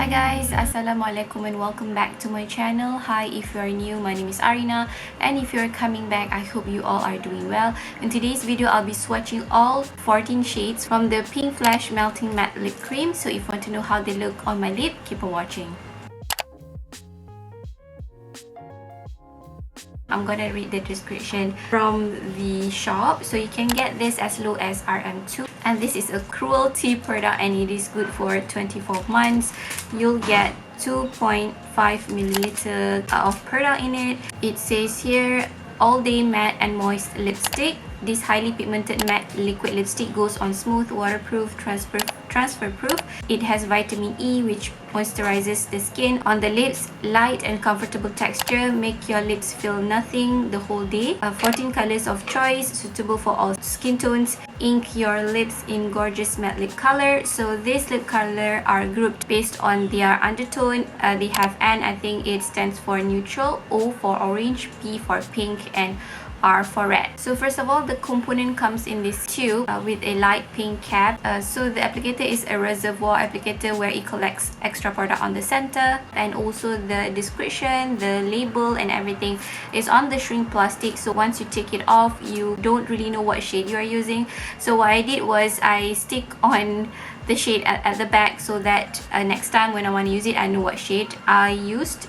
Hi guys, Assalamualaikum and welcome back to my channel. Hi, if you are new, my name is Arina, and if you're coming back, I hope you all are doing well. In today's video, I'll be swatching all 14 shades from the Pinkflash Melting Matte Lip Cream. So if you want to know how they look on my lip, keep on watching. I'm gonna read the description from the shop. So you can get this as low as RM2, and this is a cruelty product and it is good for 24 months. You'll get 2.5 milliliter of product in it. It says here, all day matte and moist lipstick. This highly pigmented matte liquid lipstick goes on smooth, waterproof, transfer proof. It has vitamin E, which moisturizes the skin. On the lips, light and comfortable texture, make your lips feel nothing the whole day. 14 colors of choice, suitable for all skin tones. Ink your lips in gorgeous matte lip color. So these lip color are grouped based on their undertone. They have N, I think it stands for neutral, O for orange, P for pink, and R for red. So first of all, the component comes in this tube with a light pink cap. So the applicator is a reservoir applicator where it collects extra product on the center, and also the description, the label and everything is on the shrink plastic. So once you take it off, you don't really know what shade you are using. So what I did was I stick on the shade at the back so that next time when I want to use it, I know what shade I used.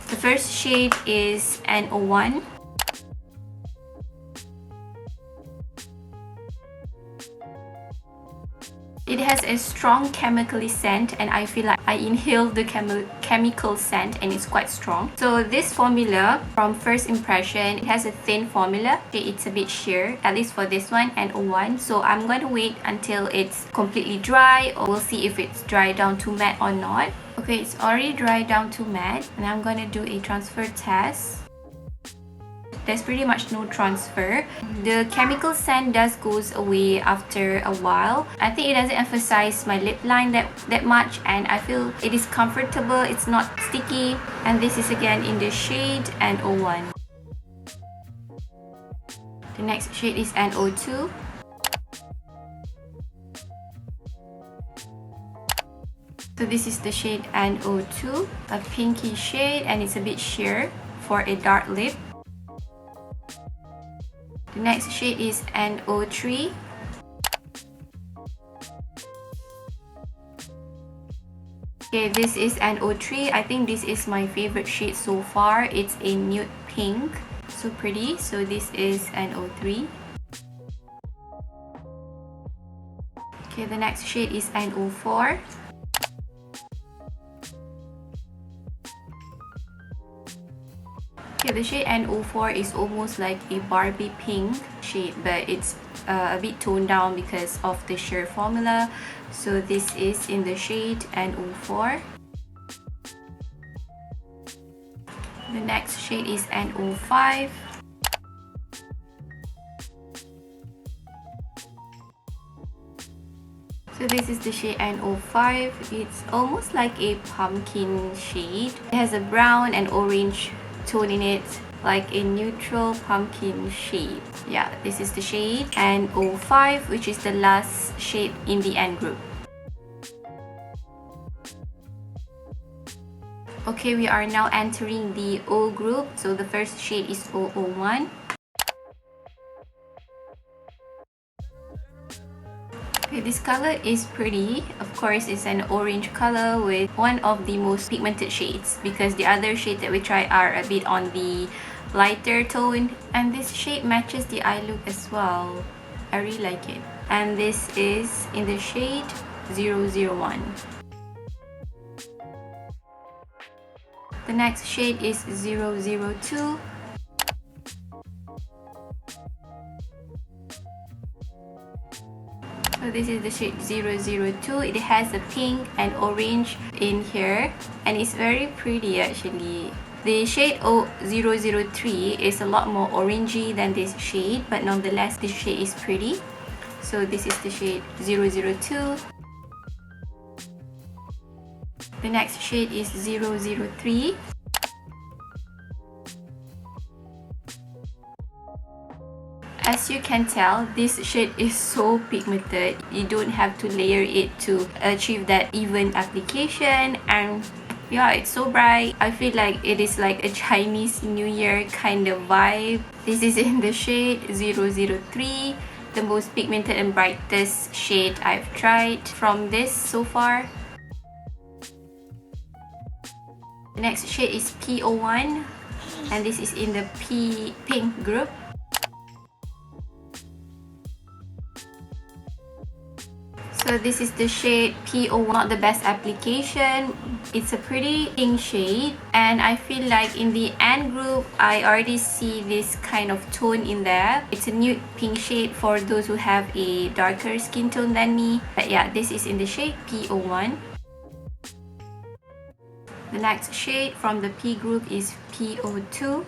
The first shade is N01. It has a strong chemically scent, and I feel like I inhaled the chemical scent and it's quite strong. So this formula, from first impression, it has a thin formula. It's a bit sheer, at least for this one, N01. So I'm going to wait until it's completely dry, or we'll see if it's dry down to matte or not. Okay, it's already dried down to matte, and I'm going to do a transfer test. There's pretty much no transfer. The chemical scent does goes away after a while. I think it doesn't emphasize my lip line that much, and I feel it is comfortable, it's not sticky. And this is again in the shade N01. The next shade is N02. So this is the shade N02, a pinky shade, and it's a bit sheer for a dark lip. The next shade is N03. Okay, this is N03. I think this is my favorite shade so far. It's a nude pink, so pretty. So this is N03. Okay, the next shade is N04. Okay, the shade N04 is almost like a Barbie pink shade, but it's a bit toned down because of the sheer formula. So this is in the shade N04. The next shade is N05. So this is the shade N05. It's almost like a pumpkin shade. It has a brown and orange tone in it, like a neutral pumpkin shade. Yeah, this is the shade N05, which is the last shade in the N group. Okay, we are now entering the O group. So the first shade is 001. Okay, this color is pretty. Of course, it's an orange color with one of the most pigmented shades, because the other shades that we tried are a bit on the lighter tone. And this shade matches the eye look as well. I really like it. And this is in the shade 001. The next shade is 002. So this is the shade 002. It has a pink and orange in here, and it's very pretty actually. The shade 003 is a lot more orangey than this shade, but nonetheless this shade is pretty. So this is the shade 002. The next shade is 003. As as you can tell, this shade is so pigmented. You don't have to layer it to achieve that even application, and yeah, it's so bright. I feel like it is like a Chinese New Year kind of vibe. This is in the shade 003, the most pigmented and brightest shade I've tried from this so far. The next shade is P01, and this is in the pink group. So this is the shade P01, not the best application. It's a pretty pink shade, and I feel like in the end group, I already see this kind of tone in there. It's a nude pink shade for those who have a darker skin tone than me. But yeah, this is in the shade P01. The next shade from the P group is P02.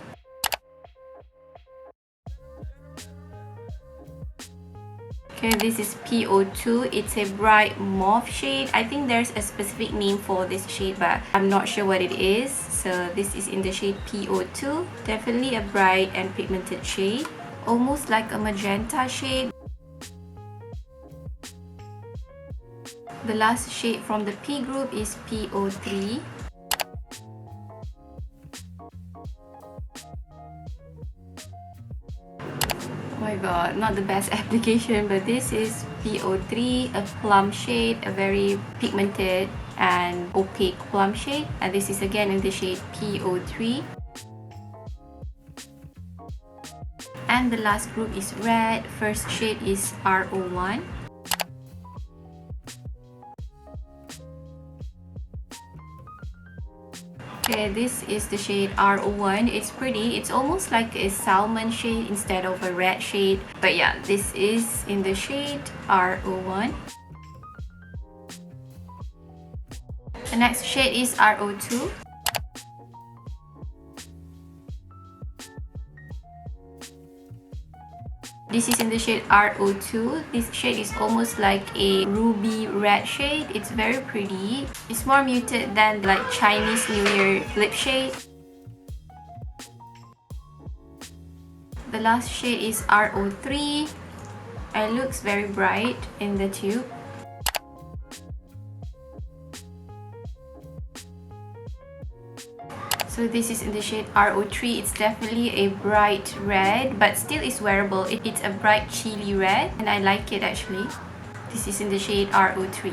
Okay, this is P02. It's a bright mauve shade. I think there's a specific name for this shade, but I'm not sure what it is. So this is in the shade P02. Definitely a bright and pigmented shade. Almost like a magenta shade. The last shade from the P group is P03. Oh my god, not the best application, but this is P03, a plum shade, a very pigmented and opaque plum shade, and this is again in the shade P03. And the last group is red. First shade is R01. Okay, this is the shade R01. It's pretty. It's almost like a salmon shade instead of a red shade. But yeah, this is in the shade R01. The next shade is R02. This is in the shade R02. This shade is almost like a ruby red shade. It's very pretty. It's more muted than like Chinese New Year lip shade. The last shade is R03. It looks very bright in the tube. So this is in the shade R03. It's definitely a bright red, but still is wearable. It's a bright chili red, and I like it actually. This is in the shade R03.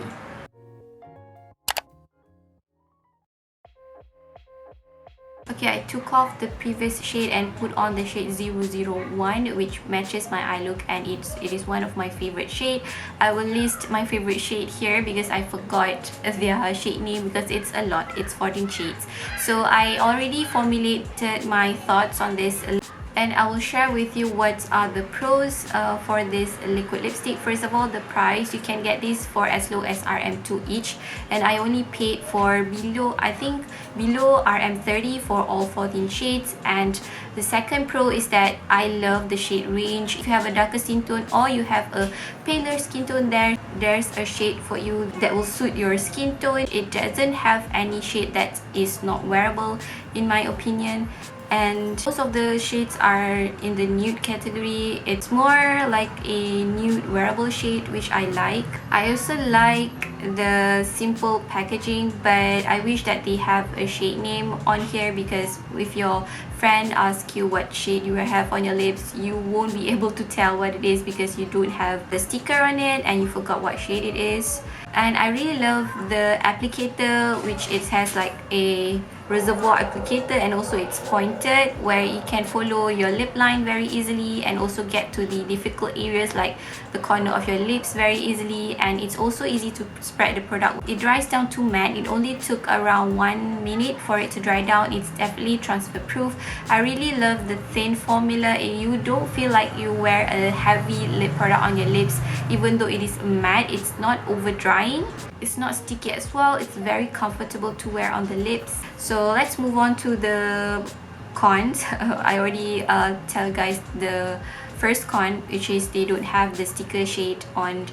Okay, I took off the previous shade and put on the shade 001, which matches my eye look, and it is one of my favorite shade. I will list my favorite shade here because I forgot their shade name because it's a lot. It's 14 shades. So I already formulated my thoughts on this, and I will share with you what are the pros for this liquid lipstick. First of all, the price. You can get this for as low as RM2 each, and I only paid for below RM30 for all 14 shades. And the second pro is that I love the shade range. If you have a darker skin tone or you have a paler skin tone, there's a shade for you that will suit your skin tone. It doesn't have any shade that is not wearable in my opinion. And most of the shades are in the nude category. It's more like a nude wearable shade, which I like. I also like the simple packaging, but I wish that they have a shade name on here, because if your friend asks you what shade you have on your lips, you won't be able to tell what it is because you don't have the sticker on it and you forgot what shade it is. And I really love the applicator, which it has like a reservoir applicator, and also it's pointed where you can follow your lip line very easily and also get to the difficult areas like the corner of your lips very easily. And it's also easy to spread the product. It dries down to matte. It only took around 1 minute for it to dry down. It's definitely transfer proof. I really love the thin formula, and you don't feel like you wear a heavy lip product on your lips. Even though it is matte, it's not over drying. It's not sticky as well. It's very comfortable to wear on the lips. So let's move on to the cons. I already tell guys the first con, which is they don't have the sticker shade on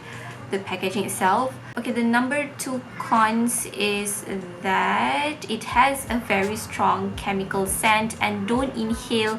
the packaging itself. Okay, the number 2 cons is that it has a very strong chemical scent, and don't inhale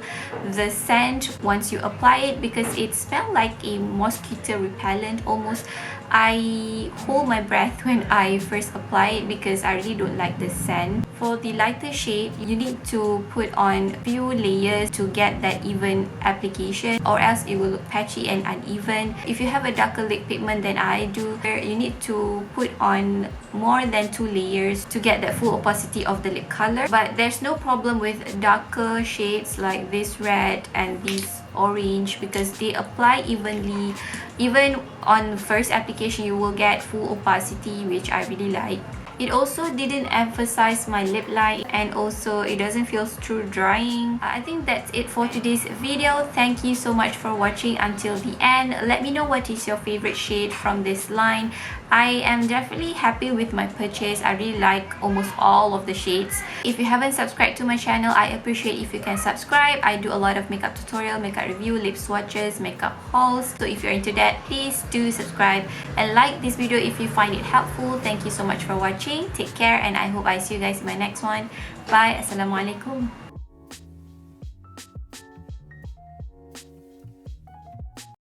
the scent once you apply it because it smells like a mosquito repellent almost. I hold my breath when I first apply it because I really don't like the scent. For the lighter shade, you need to put on few layers to get that even application, or else it will look patchy and uneven. If you have a darker lip pigment than I do, you need to put on more than 2 layers to get that full opacity of the lip color. But there's no problem with darker shades like this red and this orange because they apply evenly. Even on first application, you will get full opacity, which I really like. It also didn't emphasize my lip line, and also it doesn't feel too drying. I think that's it for today's video. Thank you so much for watching until the end. Let me know what is your favorite shade from this line. I am definitely happy with my purchase. I really like almost all of the shades. If you haven't subscribed to my channel, I appreciate if you can subscribe. I do a lot of makeup tutorial, makeup review, lip swatches, makeup hauls. So if you're into that, please do subscribe and like this video if you find it helpful. Thank you so much for watching. Take care, and I hope I see you guys in my next one. Bye. Assalamualaikum.